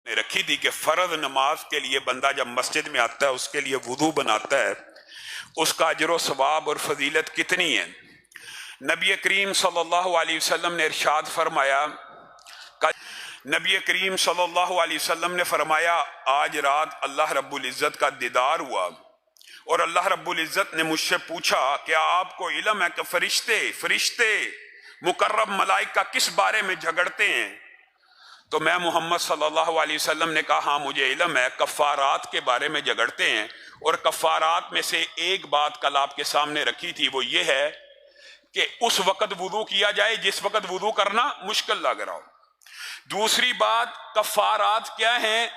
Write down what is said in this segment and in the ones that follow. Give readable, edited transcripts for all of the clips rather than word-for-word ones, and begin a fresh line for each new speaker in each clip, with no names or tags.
نے رکھی تھی کہ فرض نماز کے لیے بندہ جب مسجد میں آتا ہے اس کے لیے وضو بناتا ہے، اس کا اجر و ثواب اور فضیلت کتنی ہے۔ نبی کریم صلی اللہ علیہ وسلم نے ارشاد فرمایا، نبی کریم صلی اللہ علیہ وسلم نے فرمایا آج رات اللہ رب العزت کا دیدار ہوا اور اللہ رب العزت نے مجھ سے پوچھا کیا آپ کو علم ہے کہ فرشتے مقرب ملائکہ کس بارے میں جھگڑتے ہیں؟ تو میں محمد صلی اللہ علیہ وسلم نے کہا ہاں مجھے علم ہے، کفارات کے بارے میں جھگڑتے ہیں، اور کفارات میں سے ایک بات کل آپ کے سامنے رکھی تھی، وہ یہ ہے کہ اس وقت وضو کیا جائے جس وقت وضو کرنا مشکل لگ رہا ہو۔ دوسری بات کفارات کیا ہیں؟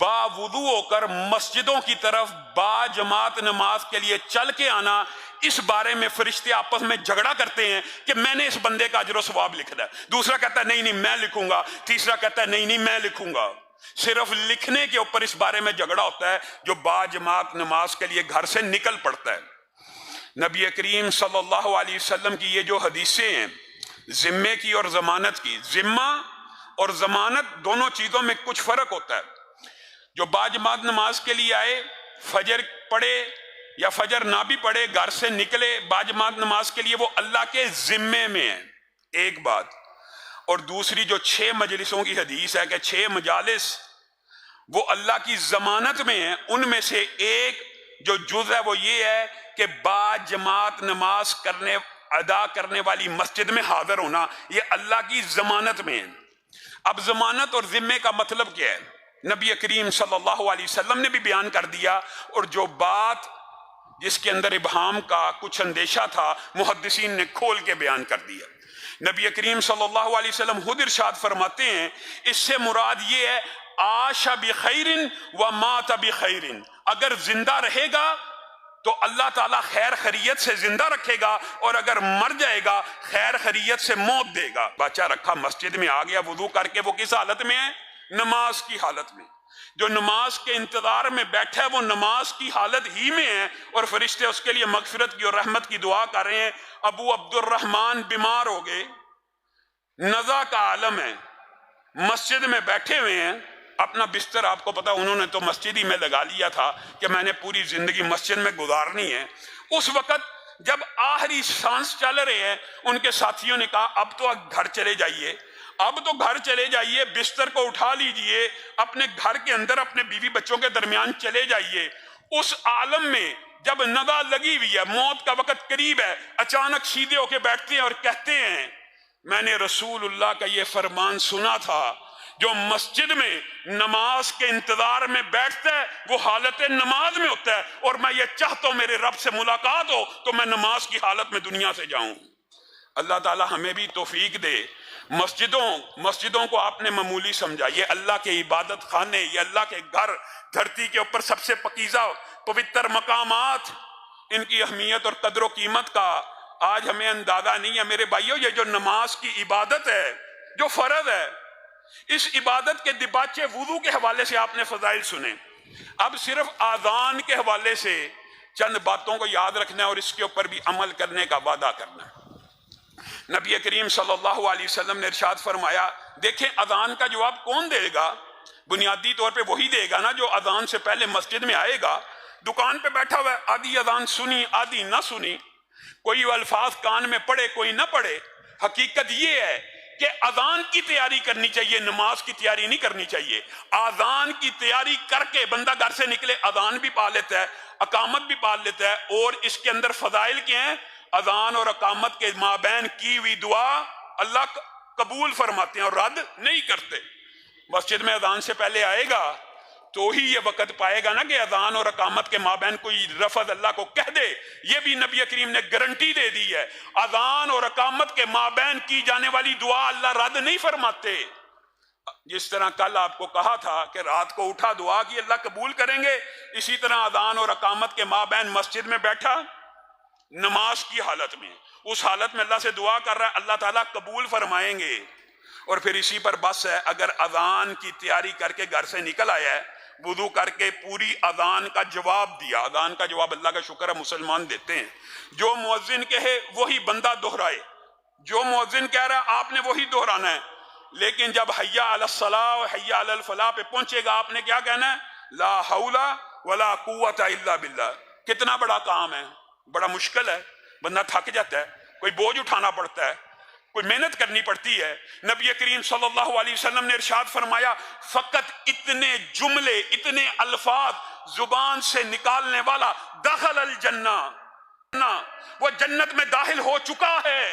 با وضو ہو کر مسجدوں کی طرف با جماعت نماز کے لیے چل کے آنا، اس بارے میں فرشتے آپس میں جھگڑا کرتے ہیں کہ میں نے اس بندے کا اجر و ثواب لکھنا ہے، دوسرا کہتا ہے نہیں میں لکھوں گا، تیسرا کہتا ہے نہیں میں لکھوں گا۔ صرف لکھنے کے اوپر اس بارے میں جھگڑا ہوتا ہے جو با جماعت نماز کے لیے گھر سے نکل پڑتا ہے۔ نبی کریم صلی اللہ علیہ وسلم کی یہ جو حدیثیں ہیں ذمے کی اور ضمانت کی، ذمہ اور ضمانت دونوں چیزوں میں کچھ فرق ہوتا ہے۔ جو با جماعت نماز کے لیے آئے، فجر پڑھے یا فجر نہ بھی پڑھے، گھر سے نکلے با جماعت نماز کے لیے، وہ اللہ کے ذمے میں ہے، ایک بات۔ اور دوسری جو 6 مجلسوں کی حدیث ہے کہ 6 مجالس وہ اللہ کی ضمانت میں ہیں، ان میں سے ایک جو جز ہے وہ یہ ہے کہ با جماعت نماز ادا کرنے والی مسجد میں حاضر ہونا، یہ اللہ کی ضمانت میں ہے۔ اب ضمانت اور ذمے کا مطلب کیا ہے؟ نبی کریم صلی اللہ علیہ وسلم نے بھی بیان کر دیا، اور جو بات جس کے اندر ابہام کا کچھ اندیشہ تھا محدثین نے کھول کے بیان کر دیا۔ نبی کریم صلی اللہ علیہ وسلم خود ارشاد فرماتے ہیں اس سے مراد یہ ہے عاش بخیر و مات بخیر، اگر زندہ رہے گا تو اللہ تعالیٰ خیر خیریت سے زندہ رکھے گا، اور اگر مر جائے گا خیر خیریت سے موت دے گا۔ بچہ رکھا مسجد میں آ گیا وضو کر کے، وہ کس حالت میں ہے؟ نماز کی حالت میں۔ جو نماز کے انتظار میں بیٹھا ہے وہ نماز کی حالت ہی میں ہے، اور فرشتے اس کے لیے مغفرت کی اور رحمت کی دعا کر رہے ہیں۔ ابو عبد الرحمن بیمار ہو گئے، نزع کا عالم ہے، مسجد میں بیٹھے ہوئے ہیں، اپنا بستر آپ کو پتا انہوں نے تو مسجد ہی میں لگا لیا تھا کہ میں نے پوری زندگی مسجد میں گزارنی ہے۔ اس وقت جب آخری سانس چل رہے ہیں ان کے ساتھیوں نے کہا اب تو گھر چلے جائیے، اب تو گھر چلے جائیے، بستر کو اٹھا لیجئے، اپنے گھر کے اندر اپنے بیوی بچوں کے درمیان چلے جائیے۔ اس عالم میں جب نزع لگی ہوئی ہے، موت کا وقت قریب ہے، اچانک سیدھے ہو کے بیٹھتے ہیں اور کہتے ہیں میں نے رسول اللہ کا یہ فرمان سنا تھا جو مسجد میں نماز کے انتظار میں بیٹھتا ہے وہ حالت نماز میں ہوتا ہے، اور میں یہ چاہتا ہوں میرے رب سے ملاقات ہو تو میں نماز کی حالت میں دنیا سے جاؤں۔ اللہ تعالی ہمیں بھی توفیق دے۔ مسجدوں کو آپ نے معمولی سمجھا، یہ اللہ کے عبادت خانے، یہ اللہ کے گھر، دھرتی کے اوپر سب سے پاکیزہ پوتر مقامات، ان کی اہمیت اور قدر و قیمت کا آج ہمیں اندازہ نہیں ہے۔ میرے بھائیو، یہ جو نماز کی عبادت ہے جو فرض ہے، اس عبادت کے دباچے وضو کے حوالے سے آپ نے فضائل سنے، اب صرف آذان کے حوالے سے چند باتوں کو یاد رکھنا ہے اور اس کے اوپر بھی عمل کرنے کا وعدہ کرنا ہے۔ نبی کریم صلی اللہ علیہ وسلم نے ارشاد فرمایا دیکھیں اذان کا جواب کون دے گا؟ بنیادی طور پہ وہی دے گا نا جو اذان سے پہلے مسجد میں آئے گا۔ دکان پہ بیٹھا ہوا ہے، آدھی اذان سنی آدھی نہ سنی، کوئی الفاظ کان میں پڑے کوئی نہ پڑے۔ حقیقت یہ ہے کہ اذان کی تیاری کرنی چاہیے، نماز کی تیاری نہیں کرنی چاہیے۔ اذان کی تیاری کر کے بندہ گھر سے نکلے، اذان بھی پا لیتا ہے، اقامت بھی پا لیتا ہے، اور اس کے اندر فضائل کیا ہیں؟ اذان اور اقامت کے مابین کی ہوئی دعا اللہ قبول فرماتے ہیں اور رد نہیں کرتے۔ مسجد میں اذان سے پہلے آئے گا تو ہی یہ وقت پائے گا نا کہ اذان اور اقامت کے مابین کوئی لفظ اللہ کو کہہ دے۔ یہ بھی نبی کریم نے گارنٹی دے دی ہے، اذان اور اقامت کے مابین کی جانے والی دعا اللہ رد نہیں فرماتے۔ جس طرح کل آپ کو کہا تھا کہ رات کو اٹھا دعا کی اللہ قبول کریں گے، اسی طرح اذان اور اقامت کے مابین مسجد میں بیٹھا نماز کی حالت میں، اس حالت میں اللہ سے دعا کر رہا ہے، اللہ تعالیٰ قبول فرمائیں گے۔ اور پھر اسی پر بس ہے، اگر اذان کی تیاری کر کے گھر سے نکل آیا ہے، وضو کر کے پوری اذان کا جواب دیا، اذان کا جواب اللہ کا شکر ہے مسلمان دیتے ہیں، جو مؤذن کہے وہی بندہ دہرائے، جو مؤذن کہہ رہا ہے آپ نے وہی دہرانا ہے۔ لیکن جب حیا علی الصلاح و حیا علی الفلاح پہ پہنچے گا آپ نے کیا کہنا ہے؟ لا حول ولا قوت الا باللہ. کتنا بڑا کام ہے، بڑا مشکل ہے، بندہ تھک جاتا ہے، کوئی بوجھ اٹھانا پڑتا ہے، کوئی محنت کرنی پڑتی ہے. نبی کریم صلی اللہ علیہ وسلم نے ارشاد فرمایا فقط اتنے جملے، اتنے الفاظ زبان سے نکالنے والا دخل الجنہ، وہ جنت میں داخل ہو چکا ہے.